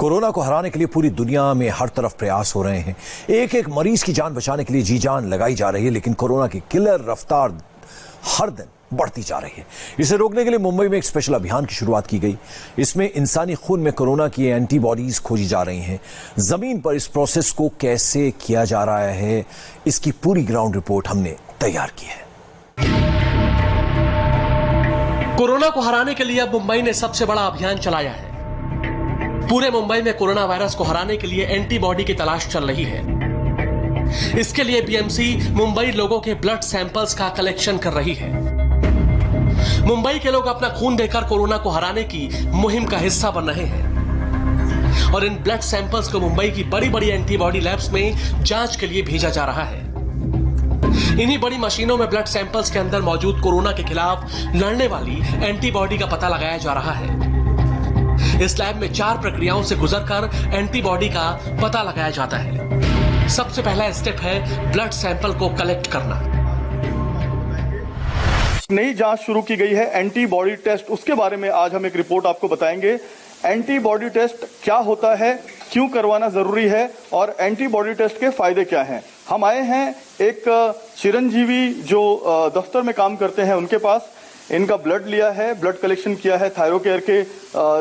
Corona को हराने के लिए पूरी दुनिया में हर तरफ प्रयास हो रहे हैं। एक एक मरीज की जान बचाने के लिए जी जान लगाई जा रही है, लेकिन कोरोना की किलर रफ्तार हर दिन बढ़ती जा रही है। इसे रोकने के लिए मुंबई में एक स्पेशल अभियान की शुरुआत की गई। इसमें इंसानी खून में कोरोना की एंटीबॉडीज खोजी जा रही हैं। जमीन पर इस प्रोसेस को कैसे किया जा रहा है, इसकी पूरी ग्राउंड रिपोर्ट हमने तैयार की है। कोरोना को हराने के लिए अब मुंबई ने सबसे बड़ा अभियान चलाया है। पूरे मुंबई में कोरोना वायरस को हराने के लिए एंटीबॉडी की तलाश चल रही है। इसके लिए बीएमसी मुंबई लोगों के ब्लड सैंपल्स का कलेक्शन कर रही है। मुंबई के लोग अपना खून देकर कोरोना को हराने की मुहिम का हिस्सा बन रहे हैं और इन ब्लड सैंपल्स को मुंबई की बड़ी बड़ी एंटीबॉडी लैब्स में जांच के लिए भेजा जा रहा है। इन्हीं बड़ी मशीनों में ब्लड सैंपल्स के अंदर मौजूद कोरोना के खिलाफ लड़ने वाली एंटीबॉडी का पता लगाया जा रहा है। इस लैब में 4 प्रक्रियाओं से गुजरकर एंटीबॉडी का पता लगाया जाता है। सबसे पहला स्टेप है ब्लड सैंपल को कलेक्ट करना। नई जांच शुरू की गई है एंटीबॉडी टेस्ट, उसके बारे में आज हम एक रिपोर्ट आपको बताएंगे। एंटीबॉडी टेस्ट क्या होता है, क्यों करवाना जरूरी है और एंटीबॉडी टेस्ट के फायदे क्या हैं। हम आए हैं एक चिरंजीवी जो दफ्तर में काम करते हैं उनके पास। इनका ब्लड लिया है, ब्लड कलेक्शन किया है थायरोकेयर के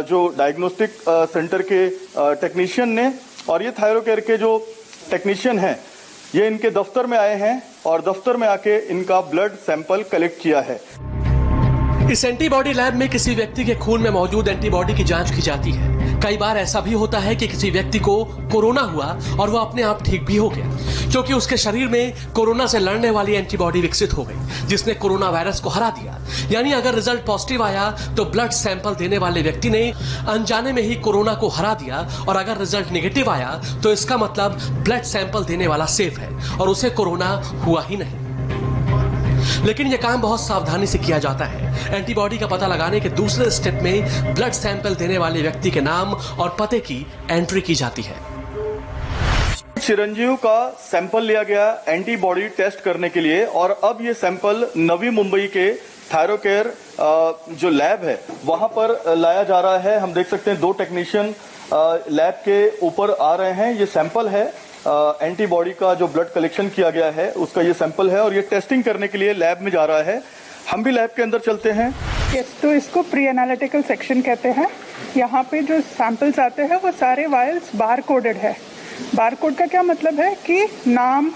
जो डायग्नोस्टिक सेंटर के टेक्नीशियन ने, और ये थायरोकेयर के जो टेक्नीशियन हैं ये इनके दफ्तर में आए हैं और दफ्तर में आके इनका ब्लड सैंपल कलेक्ट किया है। इस एंटीबॉडी लैब में किसी व्यक्ति के खून में मौजूद एंटीबॉडी की जांच की जाती है। कई बार ऐसा भी होता है कि किसी व्यक्ति को कोरोना हुआ और वो अपने आप ठीक भी हो गया, क्योंकि उसके शरीर में कोरोना से लड़ने वाली एंटीबॉडी विकसित हो गई जिसने कोरोना वायरस को हरा दिया। यानी अगर रिजल्ट पॉजिटिव आया तो ब्लड सैंपल देने वाले व्यक्ति ने अनजाने में ही कोरोना को हरा दिया, और अगर रिजल्ट नेगेटिव आया तो इसका मतलब ब्लड सैंपल देने वाला सेफ है और उसे कोरोना हुआ ही नहीं। लेकिन यह काम बहुत सावधानी से किया जाता है। एंटीबॉडी का पता लगाने के दूसरे स्टेप में ब्लड सैंपल देने वाले व्यक्ति के नाम और पते की एंट्री की जाती है। चिरंजीव का सैंपल लिया गया एंटीबॉडी टेस्ट करने के लिए, और अब ये सैंपल नवी मुंबई के थायरोकेयर जो लैब है वहां पर लाया जा रहा है। हम देख सकते हैं 2 टेक्नीशियन लैब के ऊपर आ रहे हैं। ये सैंपल है एंटीबॉडी का जो ब्लड कलेक्शन किया गया है उसका ये सैंपल है और ये टेस्टिंग करने के लिए लैब में जा रहा है। हम भी लैब के अंदर चलते हैं। तो इसको प्री एनालिटिकल सेक्शन कहते हैं। यहाँ पे जो सैंपल्स आते हैं वो सारे वायल्स बार कोडेड है। बार कोड का क्या मतलब है कि नाम,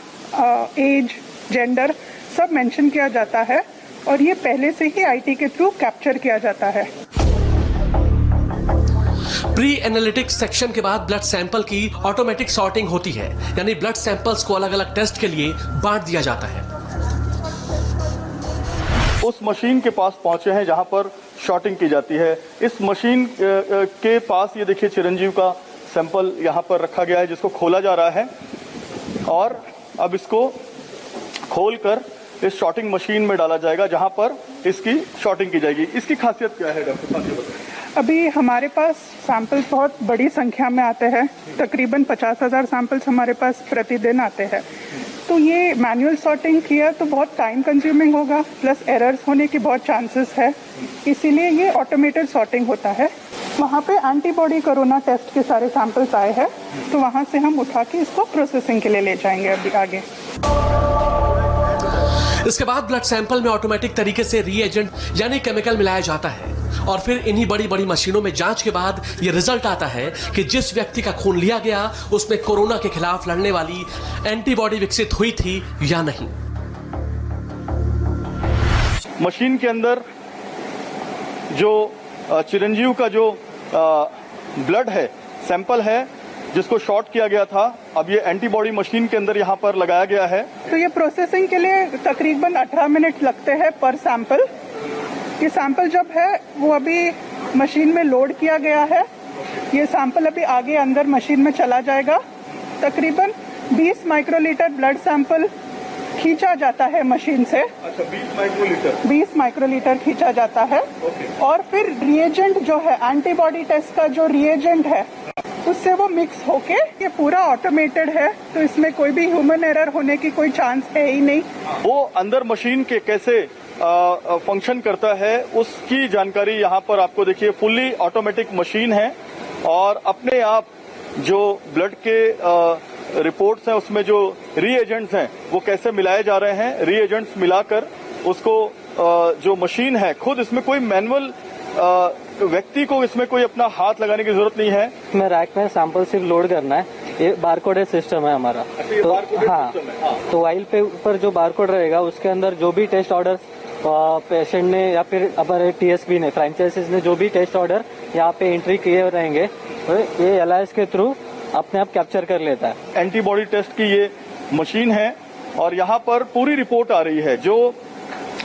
एज, जेंडर सब मेंशन किया जाता है और ये पहले से ही आईटी के थ्रू कैप्चर किया जाता है। प्री एनालिटिक्स सेक्शन के बाद ब्लड सैंपल की ऑटोमेटिक सॉर्टिंग होती है, यानी ब्लड सैंपल्स को अलग अलग टेस्ट के लिए बांट दिया जाता है। उस मशीन के पास पहुंचे हैं जहां पर शॉर्टिंग की जाती है। इस मशीन के पास ये देखिए चिरंजीव का सैंपल यहां पर रखा गया है जिसको खोला जा रहा है, और अब इसको खोलकर इस शॉर्टिंग मशीन में डाला जाएगा जहां पर इसकी शॉर्टिंग की जाएगी। इसकी खासियत क्या है डॉक्टर साहब, ये बताइए। अभी हमारे पास सैंपल्स बहुत बड़ी संख्या में आते हैं, तकरीबन 50,000 सैंपल्स हमारे पास प्रतिदिन आते हैं। तो ये मैनुअल सॉर्टिंग किया तो बहुत टाइम कंज्यूमिंग होगा, प्लस एरर्स होने की बहुत चांसेस है, इसीलिए ये ऑटोमेटेड सॉर्टिंग होता है। वहाँ पे एंटीबॉडी कोरोना टेस्ट के सारे सैंपल्स आए हैं, तो वहाँ से हम उठा के इसको प्रोसेसिंग के लिए ले जाएंगे अभी आगे। इसके बाद ब्लड सैंपल में ऑटोमेटिक तरीके से रीएजेंट यानी केमिकल मिलाया जाता है और फिर इन्हीं बड़ी बड़ी मशीनों में जांच के बाद ये रिजल्ट आता है कि जिस व्यक्ति का खून लिया गया उसमें कोरोना के खिलाफ लड़ने वाली एंटीबॉडी विकसित हुई थी या नहीं। मशीन के अंदर जो चिरंजीव का जो ब्लड है, सैंपल है जिसको शॉर्ट किया गया था, अब ये एंटीबॉडी मशीन के अंदर यहाँ पर लगाया गया है। तो ये प्रोसेसिंग के लिए तकरीबन 18 मिनट लगते हैं पर सैंपल। ये सैंपल जब है वो अभी मशीन में लोड किया गया है। ये सैंपल अभी आगे अंदर मशीन में चला जाएगा। तकरीबन 20 माइक्रोलीटर ब्लड सैंपल खींचा जाता है मशीन से। अच्छा, 20 माइक्रोलीटर खींचा जाता है। और फिर रिएजेंट जो है एंटीबॉडी टेस्ट का जो रिएजेंट है उससे वो मिक्स होके ये पूरा ऑटोमेटेड है, तो इसमें कोई भी ह्यूमन एरर होने की कोई चांस है ही नहीं। वो अंदर मशीन के कैसे फंक्शन करता है उसकी जानकारी यहाँ पर आपको देखिए। फुल्ली ऑटोमेटिक मशीन है और अपने आप जो ब्लड के रिपोर्ट्स हैं उसमें जो रीएजेंट्स हैं वो कैसे मिलाए जा रहे हैं। रीएजेंट्स मिलाकर उसको जो मशीन है खुद, इसमें कोई मैनुअल व्यक्ति को इसमें कोई अपना हाथ लगाने की जरूरत नहीं है। इसमें रैक में सैंपल सिर्फ लोड करना है। ये बारकोडेड सिस्टम है हमारा। तो हाँ, तो वाइल पे ऊपर जो बारकोड रहेगा उसके अंदर जो भी टेस्ट ऑर्डर पेशेंट ने या फिर हमारे टीएसपी ने, फ्रेंचाइजीज ने जो भी टेस्ट ऑर्डर यहाँ पे एंट्री किए रहेंगे तो ये एलायंस के थ्रू अपने आप कैप्चर कर लेता है। एंटीबॉडी टेस्ट की ये मशीन है और यहाँ पर पूरी रिपोर्ट आ रही है। जो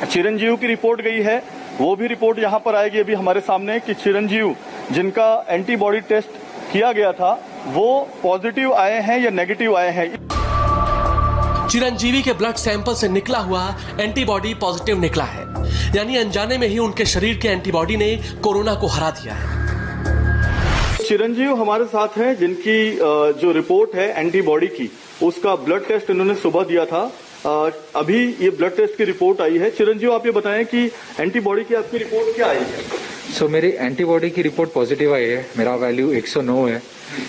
चिरंजीव की रिपोर्ट गई है वो भी रिपोर्ट यहाँ पर आएगी अभी हमारे सामने कि चिरंजीव जिनका एंटीबॉडी टेस्ट किया गया था वो पॉजिटिव आए हैं या नेगेटिव आए हैं। चिरंजीवी के ब्लड सैंपल से निकला हुआ एंटीबॉडी पॉजिटिव निकला है, यानी अनजाने में ही उनके शरीर के एंटीबॉडी ने कोरोना को हरा दिया है। चिरंजीव हमारे साथ हैं जिनकी जो रिपोर्ट है एंटीबॉडी की, उसका ब्लड टेस्ट इन्होंने सुबह दिया था। अभी ये ब्लड टेस्ट की रिपोर्ट आई है। चिरंजीव, आप ये बताएं कि एंटीबॉडी की आपकी रिपोर्ट क्या आई है? मेरी एंटीबॉडी की रिपोर्ट पॉजिटिव आई है। मेरा वैल्यू 109 है।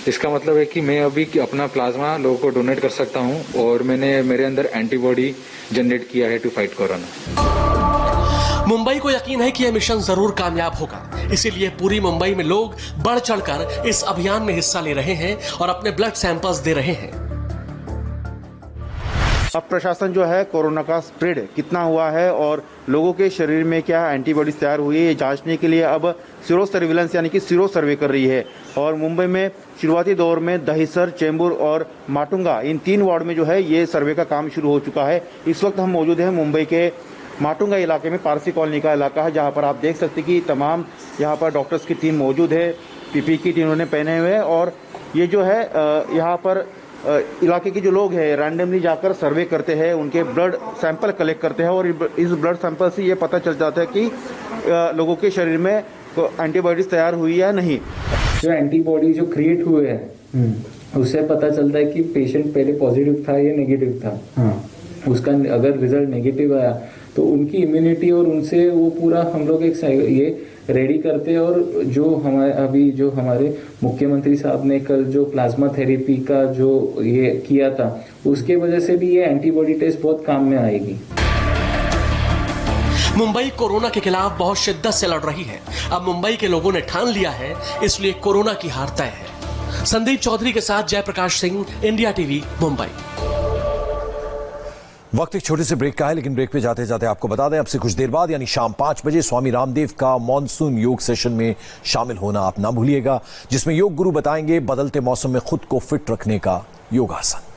इसका मतलब है कि मैं अभी अपना प्लाज्मा लोगों को डोनेट कर सकता हूं और मैंने मेरे अंदर एंटीबॉडी जनरेट किया है टू फाइट कोरोना। मुंबई को यकीन है कि यह मिशन जरूर कामयाब होगा, इसीलिए पूरी मुंबई में लोग बढ़ चढ़कर इस अभियान में हिस्सा ले रहे हैं और अपने ब्लड सैंपल्स दे रहे हैं। अब प्रशासन जो है कोरोना का स्प्रेड कितना हुआ है और लोगों के शरीर में क्या एंटीबॉडीज तैयार हुई है ये जांचने के लिए अब सीरो सर्विलेंस यानी कि सीरो सर्वे कर रही है। और मुंबई में शुरुआती दौर में दहिसर, चेंबूर और माटुंगा, इन 3 वार्ड में जो है ये सर्वे का काम शुरू हो चुका है। इस वक्त हम मौजूद हैं मुंबई के माटुंगा इलाके में, पारसी कॉलोनी का इलाका है, जहाँ पर आप देख सकते कि तमाम यहाँ पर डॉक्टर्स की टीम मौजूद है। पीपी किट इन्होंने पहने हुए हैं और ये जो है यहाँ पर इलाके के जो लोग हैं रैंडमली जाकर सर्वे करते हैं, उनके ब्लड सैंपल कलेक्ट करते हैं और इस ब्लड सैंपल से ये पता चल जाता है कि लोगों के शरीर में एंटीबॉडीज तैयार हुई है या नहीं। जो एंटीबॉडी जो क्रिएट हुए हैं उससे पता चलता है कि पेशेंट पहले पॉजिटिव था या नेगेटिव था। उसका अगर रिजल्ट नेगेटिव आया तो उनकी इम्यूनिटी और उनसे वो पूरा हम लोग एक ये रेडी करते हैं। और जो हमारे अभी जो हमारे मुख्यमंत्री साहब ने कल जो प्लाज्मा थेरेपी का जो ये किया था उसके वजह से भी ये एंटीबॉडी टेस्ट बहुत काम में आएगी। मुंबई कोरोना के खिलाफ बहुत शिद्दत से लड़ रही है। अब मुंबई के लोगों ने ठान लिया है, इसलिए कोरोना की हार तय है। संदीप चौधरी के साथ जयप्रकाश सिंह, इंडिया टीवी, मुंबई। वक्त एक छोटे से ब्रेक का है, लेकिन ब्रेक पे जाते जाते आपको बता दें अब से कुछ देर बाद यानी शाम 5 बजे स्वामी रामदेव का मॉनसून योग सेशन में शामिल होना आप ना भूलिएगा, जिसमें योग गुरु बताएंगे बदलते मौसम में खुद को फिट रखने का योगासन।